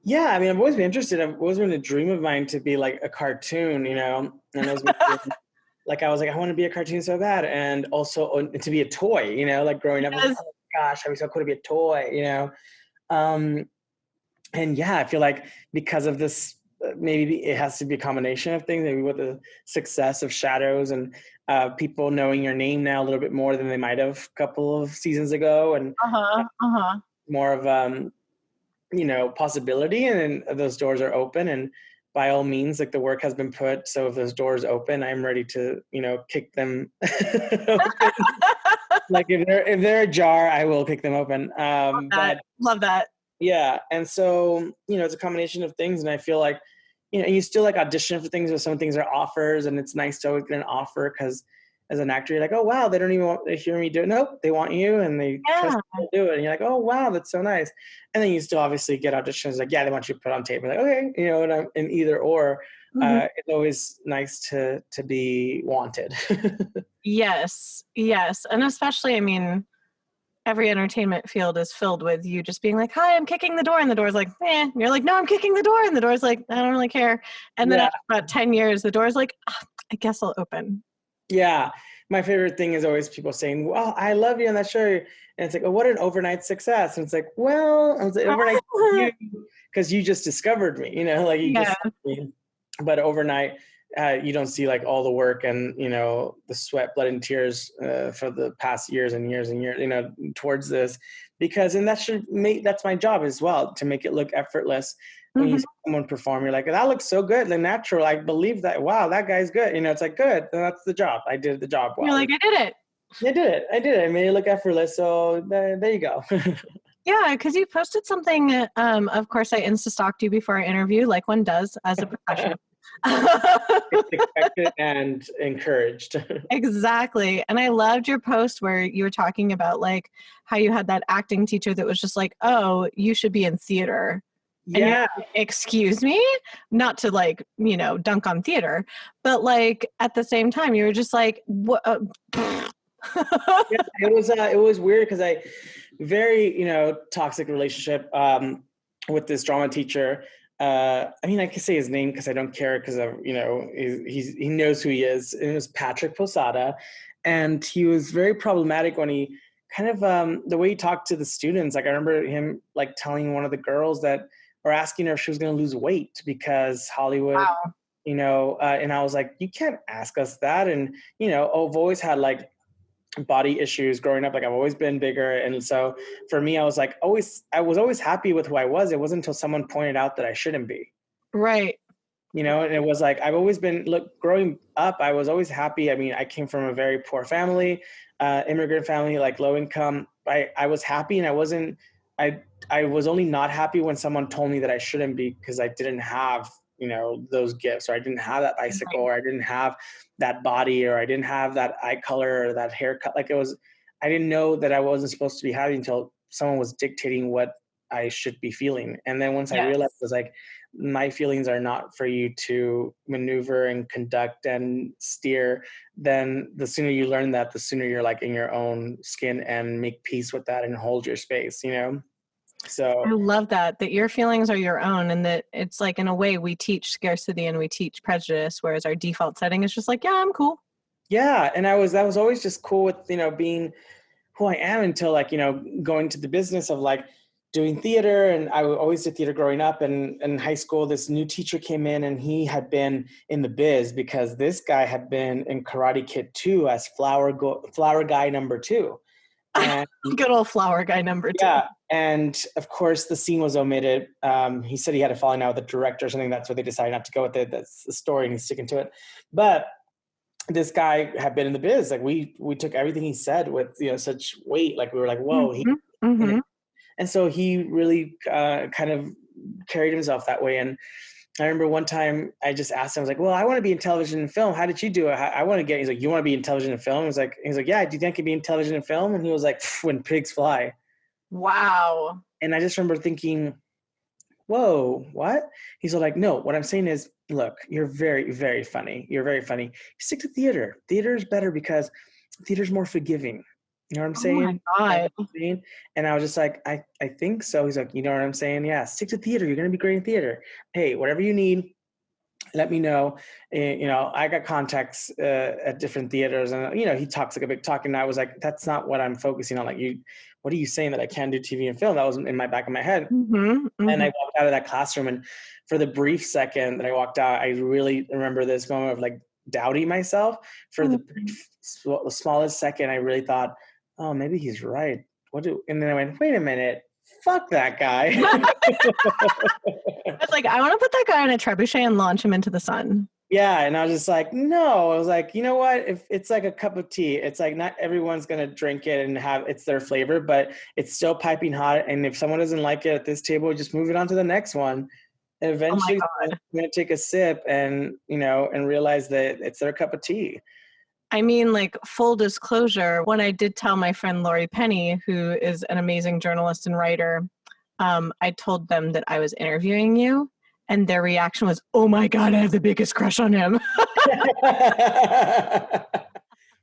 Yeah, I mean, I've always been interested. I've always been a dream of mine to be like a cartoon, and I was like, I was like, I want to be a cartoon so bad, and also to be a toy, like growing up, I was like, Yes. oh my gosh, I'd be so cool to be a toy. Um, and yeah, I feel like because of this, maybe it has to be a combination of things. Maybe with the success of Shadows and people knowing your name now a little bit more than they might have a couple of seasons ago, and Uh-huh. Uh-huh. more of possibility, and then those doors are open, and by all means, like the work has been put. So if those doors open, I'm ready to, kick them open. Like if they're a jar, I will pick them open. Love that. Yeah. And so, it's a combination of things. And I feel like, and you still like audition for things, but some things are offers, and it's nice to always get an offer because as an actor, you're like, oh, wow, they don't even want to hear me do it. Nope, they want you and they trust you to do it. And you're like, oh, wow, that's so nice. And then you still obviously get auditions like, yeah, they want you to put on tape. You're like, okay, and I'm in either or. It's always nice to be wanted. Yes. And especially, I mean, every entertainment field is filled with you just being like, hi, I'm kicking the door. And the door's like, eh. And you're like, no, I'm kicking the door. And the door's like, I don't really care. And then after about 10 years, the door's like, oh, I guess I'll open. Yeah. My favorite thing is always people saying, well, I love you on that show. And it's like, oh, what an overnight success. And it's like, well, I was like, overnight because you just discovered me, like you just, but overnight, you don't see like all the work and, the sweat, blood and tears for the past years and years and years, towards this, because, and that's my job as well, to make it look effortless. When you see someone perform, you're like, that looks so good and natural. I believe that. Wow, that guy's good. It's like, good. That's the job. I did the job well. You're like, I did it. I did it. I made it look effortless. So there you go. Yeah, because you posted something. Of course, I Insta-stalked you before our interview, like one does as a professional. It's expected and encouraged. Exactly. And I loved your post where you were talking about like how you had that acting teacher that was just like, oh, you should be in theater. Yeah. Like, excuse me? Not to like, dunk on theater, but like at the same time, you were just like, what? It was weird because I very, toxic relationship with this drama teacher. I mean, I can say his name because I don't care because of, he knows who he is. It was Patrick Posada. And he was very problematic when he kind of, the way he talked to the students. Like I remember him like telling one of the girls that, or asking her if she was going to lose weight because Hollywood, and I was like, you can't ask us that. And, I've always had like body issues growing up. Like I've always been bigger. And so for me, I was always happy with who I was. It wasn't until someone pointed out that I shouldn't be. Right. And it was like, I've always been, growing up, I was always happy. I mean, I came from a very poor family, immigrant family, like low income. I was happy and I was only not happy when someone told me that I shouldn't be because I didn't have, those gifts, or I didn't have that bicycle, or I didn't have that body, or I didn't have that eye color or that haircut. Like I didn't know that I wasn't supposed to be happy until someone was dictating what I should be feeling. And then once I realized, it was like, my feelings are not for you to maneuver and conduct and steer, then the sooner you learn that, the sooner you're like in your own skin and make peace with that and hold your space, So I love that your feelings are your own, and that it's like, in a way, we teach scarcity and we teach prejudice, whereas our default setting is just like, yeah, I'm cool. Yeah. And that was always just cool with, being who I am until like, going to the business of like doing theater. And I always did theater growing up, and in high school, this new teacher came in and he had been in the biz because this guy had been in Karate Kid 2 as flower guy number 2. And good old flower guy number 2. Yeah. And of course the scene was omitted. He said he had a falling out with the director or something. That's what they decided not to go with it. That's the story and he's sticking to it. But this guy had been in the biz. Like we took everything he said with, such weight. Like we were like, whoa. And so he really kind of carried himself that way. And I remember one time I just asked him, I was like, well, I want to be in television and film. How did you do it? I want to get, he's like, you want to be in television and film? He's like, yeah, do you think I could be in television and film? And he was like, when pigs fly. Wow. And I just remember thinking, whoa, what? He's like, no, what I'm saying is, look, you're very, very funny. You're very funny. Stick to theater. Theater is better because theater's more forgiving. You know what I'm saying? Oh my God. And I was just like, I think so. He's like, you know what I'm saying? Yeah, stick to theater. You're going to be great in theater. Hey, whatever you need, let me know. I got contacts at different theaters, and he talks like a big talk, and I was like, that's not what I'm focusing on. Like, what are you saying that I can do TV and film? That was in my back of my head. And I walked out of that classroom, and for the brief second that I walked out, I really remember this moment of like doubting myself. For the smallest second, I really thought, oh, maybe he's right. And then I went, wait a minute. Fuck that guy. I was like, I want to put that guy in a trebuchet and launch him into the sun. Yeah, and I was just like, no. I was like, you know what? If it's like a cup of tea, it's like not everyone's gonna drink it and have it's their flavor, but it's still piping hot. And if someone doesn't like it at this table, just move it on to the next one. And Oh my eventually, God. someone's gonna take a sip and and realize that it's their cup of tea. I mean, like, full disclosure, when I did tell my friend Lori Penny, who is an amazing journalist and writer, I told them that I was interviewing you, and their reaction was, "Oh my God, I have the biggest crush on him."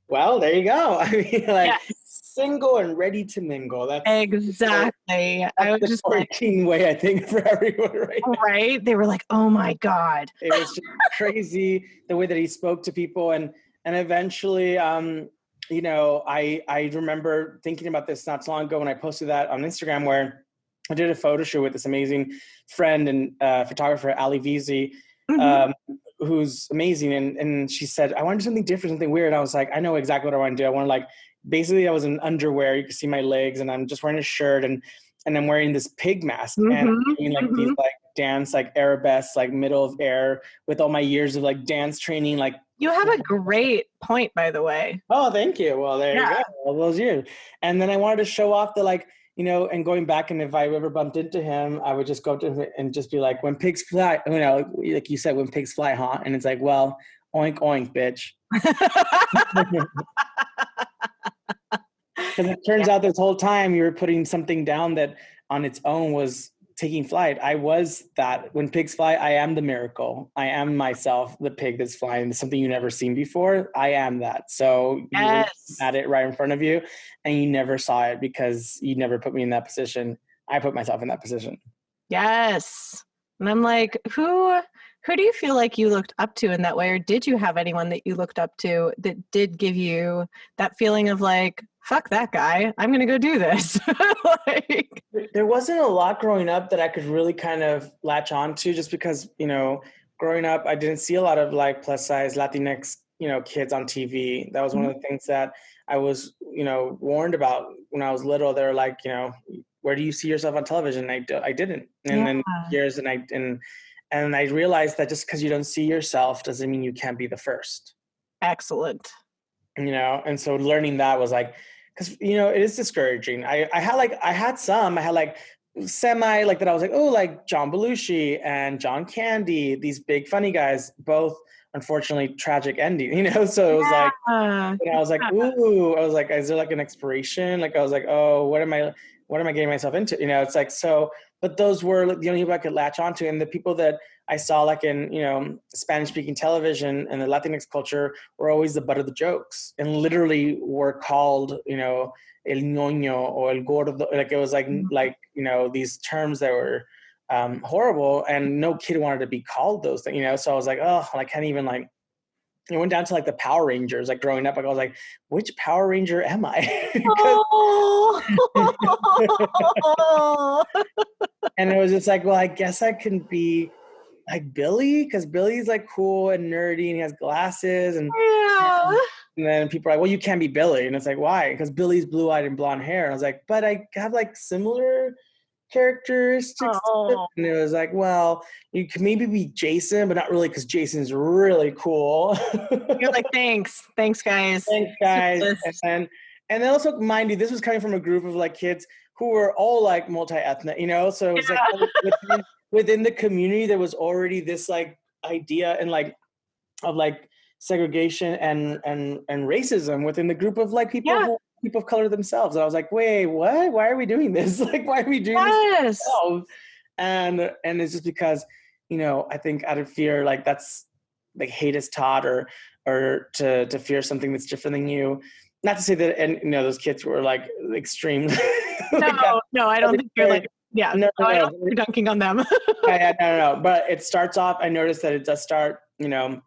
Well, there you go. I mean, like Yes, single and ready to mingle. exactly. I That's was the just like, quarantine way, I think, for everyone right now. right? They were like, "Oh my God." It was just crazy the way that he spoke to people, and eventually, I remember thinking about this not so long ago when I posted that on Instagram, where I did a photo shoot with this amazing friend and photographer, Ali Vizi, Mhm. um, who's amazing, and she said, I want to do something different, something weird. And I was like, I know exactly what I want to do. I want to like basically I was in underwear, you can see my legs, and I'm just wearing a shirt and I'm wearing this pig mask and Mhm. I'm doing like these Mhm. like dance like arabesque like middle of air with all my years of like dance training like. You have a great point, by the way. Oh, thank you. Well, there you Yeah. go. All those years. And then I wanted to show off the like, and going back, and if I ever bumped into him, I would just go up to him and just be like, when pigs fly, like you said, when pigs fly, huh? And it's like, well, oink, oink, bitch. Because it turns out this whole time you were putting something down that on its own was taking flight. I was that. When pigs fly, I am the miracle. I am myself, the pig that's flying. It's something you never seen before. I am that. So you were Yes. at it right in front of you, and you never saw it because you never put me in that position. I put myself in that position. Yes. And I'm like, who do you feel like you looked up to in that way? Or did you have anyone that you looked up to that did give you that feeling of like, fuck that guy, I'm gonna go do this? Like, There wasn't a lot growing up that I could really kind of latch on to, just because, growing up, I didn't see a lot of like plus size Latinx, kids on TV. That was one of the things that I was, warned about when I was little. They were like, where do you see yourself on television? I didn't. And yeah, then years and I realized that just because you don't see yourself doesn't mean you can't be the first. excellent. And so learning that was like, because it is discouraging. I had like semi like that. I was like, oh, like John Belushi and John Candy, these big funny guys, both unfortunately tragic ending. So it was like, Yeah. and I was like, ooh, I was like, is there like an expiration? Like I was like, oh, what am I getting myself into? It's like, so, but those were the only people I could latch onto. And the people that I saw like in, Spanish speaking television and the Latinx culture were always the butt of the jokes and literally were called, el ñoño or el gordo. Like it was like, these terms that were horrible, and no kid wanted to be called those things. So I was like, oh, I can't even like, it went down to like the Power Rangers, like growing up, like I was like, which Power Ranger am I? Oh. And it was just like, well, I guess I can be like Billy, because Billy's like cool and nerdy and he has glasses Yeah. and then people are like, well, you can't be Billy. And it's like, why? Because Billy's blue-eyed and blonde hair. And I was like, but I have like similar characteristics to it. Oh. And it was like, well, you can maybe be Jason, but not really, because Jason's really cool. You're like, thanks, guys. Thanks, guys. And then also, mind you, this was coming from a group of like kids who were all like multi-ethnic, so it was like Yeah. within the community there was already this like idea and like of like segregation and racism within the group of like Yeah. people of color themselves. And I was like, wait, what? Why are we doing this? Like, why are we doing this to Yes. ourselves? And it's just because, I think out of fear, like that's like hate is taught, or to fear something that's different than you. Not to say that, and those kids were like extreme. Like No, I don't think you're like, yeah. no, No, I don't no, think you're dunking on them. no. But it starts off. I noticed that it does start, and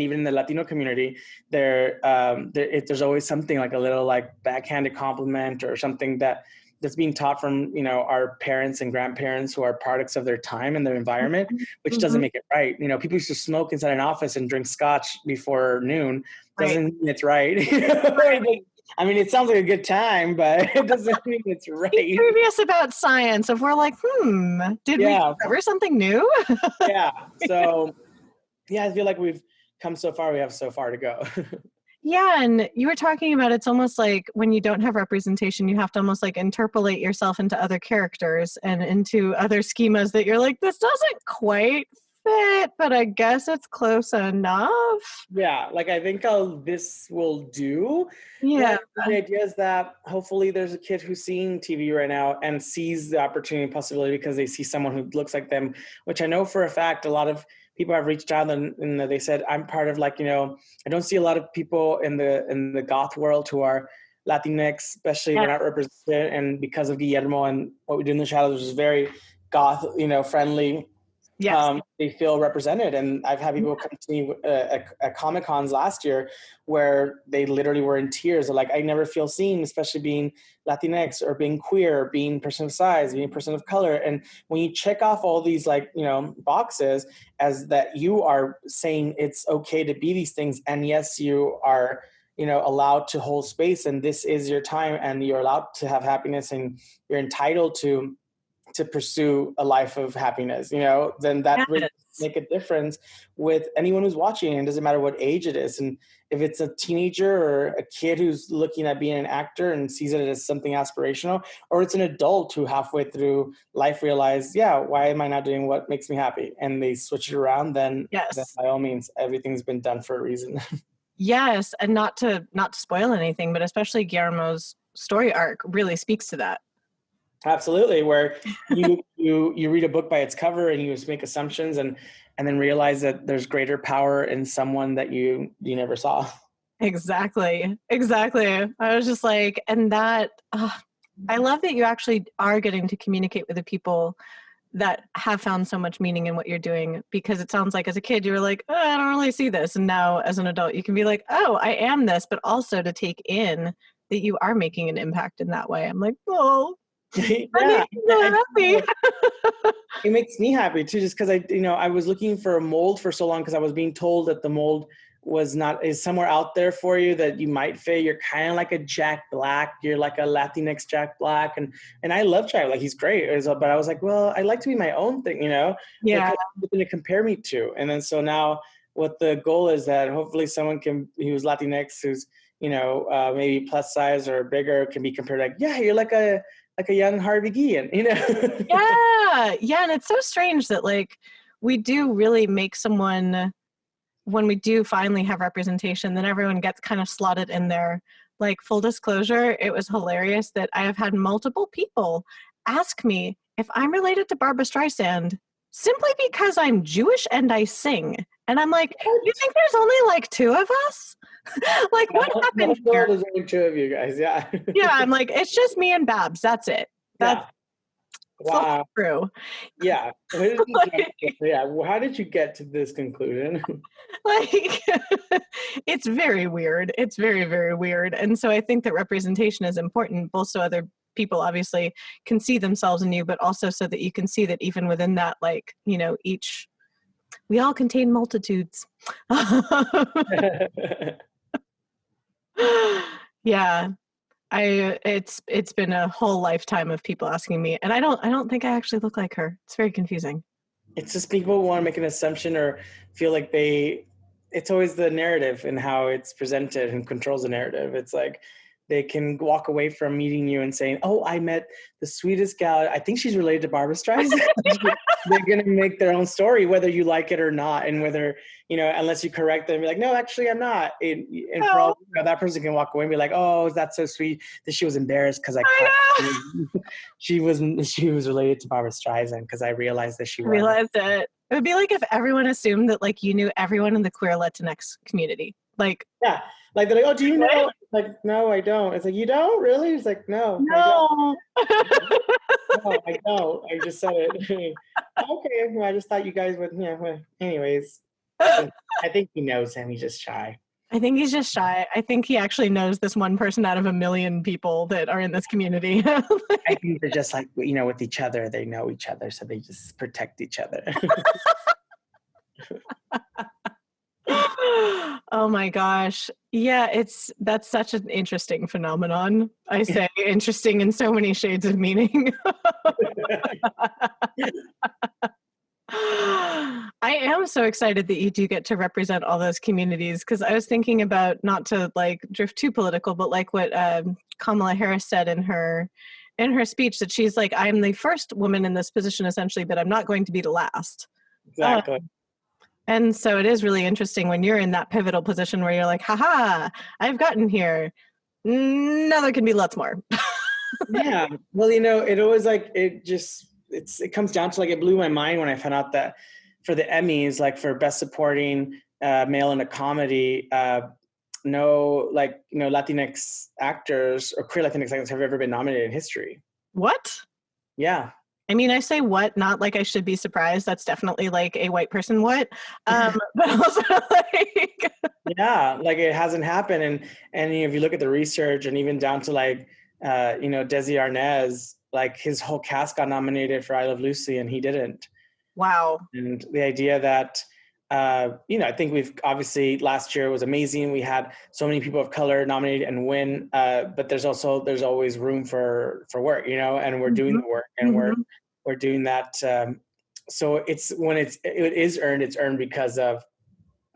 even in the Latino community, there's always something like a little like backhanded compliment or something that's being taught from our parents and grandparents who are products of their time and their environment, which doesn't Mhm. make it right. People used to smoke inside an office and drink scotch before noon. Right. Doesn't mean it's right. I mean, it sounds like a good time, but it doesn't mean it's Be right. curious about science. If we're like, did we Yeah, discover something new? yeah. So yeah, I feel like we've come so far, we have so far to go. Yeah, and you were talking about it's almost like when you don't have representation, you have to almost like interpolate yourself into other characters and into other schemas that you're like, this doesn't quite fit, but I guess it's close enough. Yeah, like I think this will do. Yeah. Like the idea is that hopefully there's a kid who's seeing TV right now and sees the opportunity and possibility because they see someone who looks like them, which I know for a fact a lot of people have reached out and they said I'm part of like, I don't see a lot of people in the goth world who are Latinx, especially they're not represented, and because of Guillermo and what we do in the shadows, which is very goth, friendly. Yes. They feel represented. And I've had people come to me at Comic-Cons last year where they literally were in tears. They're like, I never feel seen, especially being Latinx or being queer, being person of size, being a person of color. And when you check off all these boxes as that you are saying it's okay to be these things, and yes, you are allowed to hold space, and this is your time, and you're allowed to have happiness, and you're entitled to pursue a life of happiness, then that really make a difference with anyone who's watching. And it doesn't matter what age it is. And if it's a teenager or a kid who's looking at being an actor and sees it as something aspirational, or it's an adult who halfway through life realized, yeah, why am I not doing what makes me happy? And they switch it around, then by all means, everything's been done for a reason. Yes. And not to spoil anything, but especially Guillermo's story arc really speaks to that. Absolutely, where you read a book by its cover and you just make assumptions and then realize that there's greater power in someone that you never saw. Exactly. I was just like, and that I love that you actually are getting to communicate with the people that have found so much meaning in what you're doing, because it sounds like as a kid you were like, oh, I don't really see this, and now as an adult you can be like, oh, I am this, but also to take in that you are making an impact in that way. I'm like, oh. Yeah, happy. It makes me happy too, just because I was looking for a mold for so long because I was being told that the mold is somewhere out there for you that you might fit. You're kind of like a Jack Black. You're like a Latinx Jack Black, and I love Jack. Like he's great, but I was like, well, I like to be my own thing, Yeah. Something to compare me to. And then so now, what the goal is that hopefully someone who's Latinx, who's maybe plus size or bigger, can be compared like, yeah, you're like a young Harvey Guillén, Yeah, and it's so strange that like we do really make someone, when we do finally have representation, then everyone gets kind of slotted in there. Like, full disclosure, it was hilarious that I have had multiple people ask me if I'm related to Barbra Streisand simply because I'm Jewish and I sing. And I'm like, you think there's only like two of us? Like, what happened here? There's only two of you guys, yeah. Yeah, I'm like, it's just me and Babs. That's it. That's wow. True. Yeah. How did you get to this conclusion? Like, it's very weird. It's very, very weird. And so I think that representation is important, both so other people obviously can see themselves in you, but also so that you can see that even within that, like, we all contain multitudes. Yeah. It's been a whole lifetime of people asking me, and I don't think I actually look like her. It's very confusing. It's just people want to make an assumption or feel like it's always the narrative and how it's presented and controls the narrative. It's like they can walk away from meeting you and saying, oh, I met the sweetest gal. I think she's related to Barbra Streisand. They're going to make their own story, whether you like it or not. And whether, unless you correct them, be like, no, actually I'm not. And for all, that person can walk away and be like, oh, that's so sweet that she was embarrassed because she was related to Barbra Streisand because I realized that she was. Realized it. It would be like if everyone assumed that like you knew everyone in the queer Latinx community. Like, yeah. Like they're like, oh, do you know? Like, no, I don't. It's like, you don't really? It's like, no. No. No, I don't. I just said it. Okay, well, I just thought you guys would, anyways. I think he knows him. He's just shy. I think he's just shy. I think he actually knows this one person out of a million people that are in this community. I think they're just like, with each other. They know each other, so they just protect each other. Oh my gosh. Yeah, that's such an interesting phenomenon. I say interesting in so many shades of meaning. I am so excited that you do get to represent all those communities, because I was thinking about, not to like drift too political, but like what Kamala Harris said in her speech, that she's like, I'm the first woman in this position essentially, but I'm not going to be the last. Exactly. And so it is really interesting when you're in that pivotal position where you're like, haha, I've gotten here. Now there can be lots more. Yeah. Well, it always like, it comes down to like, it blew my mind when I found out that for the Emmys, like for best supporting male in a comedy, no Latinx actors or queer Latinx actors have ever been nominated in history. What? Yeah. I mean, I say what, not like I should be surprised. That's definitely like a white person what. But also like yeah, like it hasn't happened. And if you look at the research, and even down to like Desi Arnaz, like his whole cast got nominated for I Love Lucy and he didn't. Wow. And the idea that I think we've obviously, last year was amazing. We had so many people of color nominated and win, but there's always room for work, and we're doing the work, and we're doing that. So it is earned, it's earned because of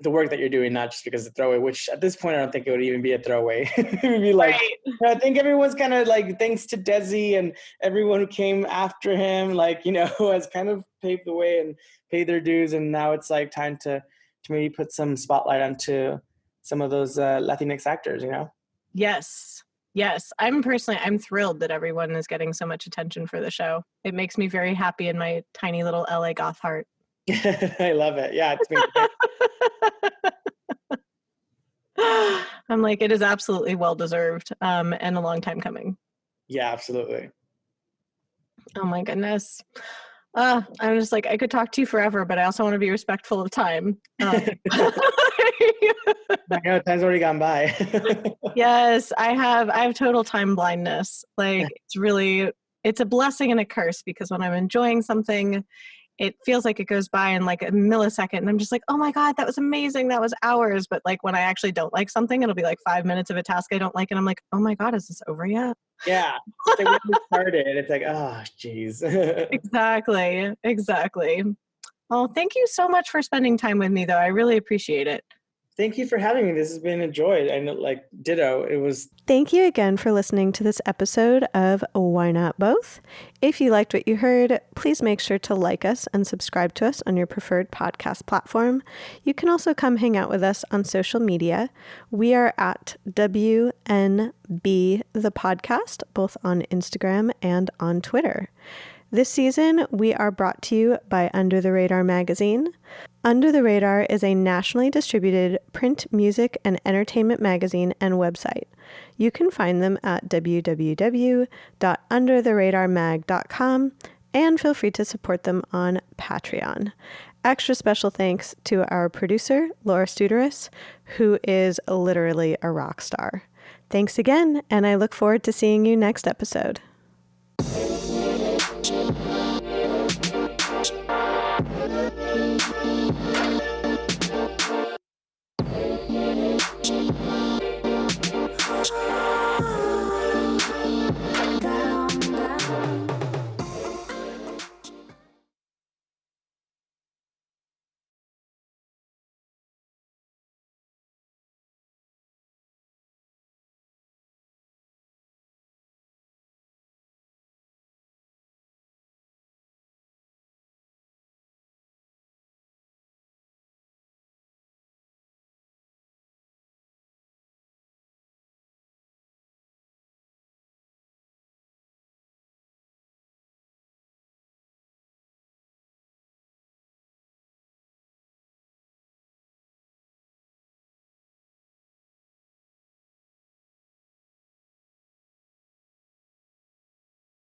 the work that you're doing, not just because of the throwaway, which at this point, I don't think it would even be a throwaway. It would be like, right. I think everyone's kind of like, thanks to Desi and everyone who came after him, like, has kind of paved the way and paid their dues. And now it's like time to maybe put some spotlight onto some of those Latinx actors, Yes. I'm thrilled that everyone is getting so much attention for the show. It makes me very happy in my tiny little LA goth heart. I love it. Yeah, it's been I'm like, it is absolutely well-deserved, and a long time coming. Yeah, absolutely. Oh my goodness. I'm just like, I could talk to you forever, but I also want to be respectful of time. I know, time's already gone by. Yes, I have total time blindness. Like, it's a blessing and a curse, because when I'm enjoying something, it feels like it goes by in like a millisecond, and I'm just like, oh my God, that was amazing. That was hours. But like when I actually don't like something, it'll be like 5 minutes of a task I don't like, and I'm like, oh my God, is this over yet? Yeah. It's like when we started, it's like, oh, geez. Exactly. Well, thank you so much for spending time with me, though. I really appreciate it. Thank you for having me. This has been enjoyed. And like ditto, it was. Thank you again for listening to this episode of Why Not Both. If you liked what you heard, please make sure to like us and subscribe to us on your preferred podcast platform. You can also come hang out with us on social media. We are at WNB the podcast, both on Instagram and on Twitter. This season, we are brought to you by Under the Radar magazine. Under the Radar is a nationally distributed print, music, and entertainment magazine and website. You can find them at www.undertheradarmag.com, and feel free to support them on Patreon. Extra special thanks to our producer, Laura Studeris, who is literally a rock star. Thanks again, and I look forward to seeing you next episode.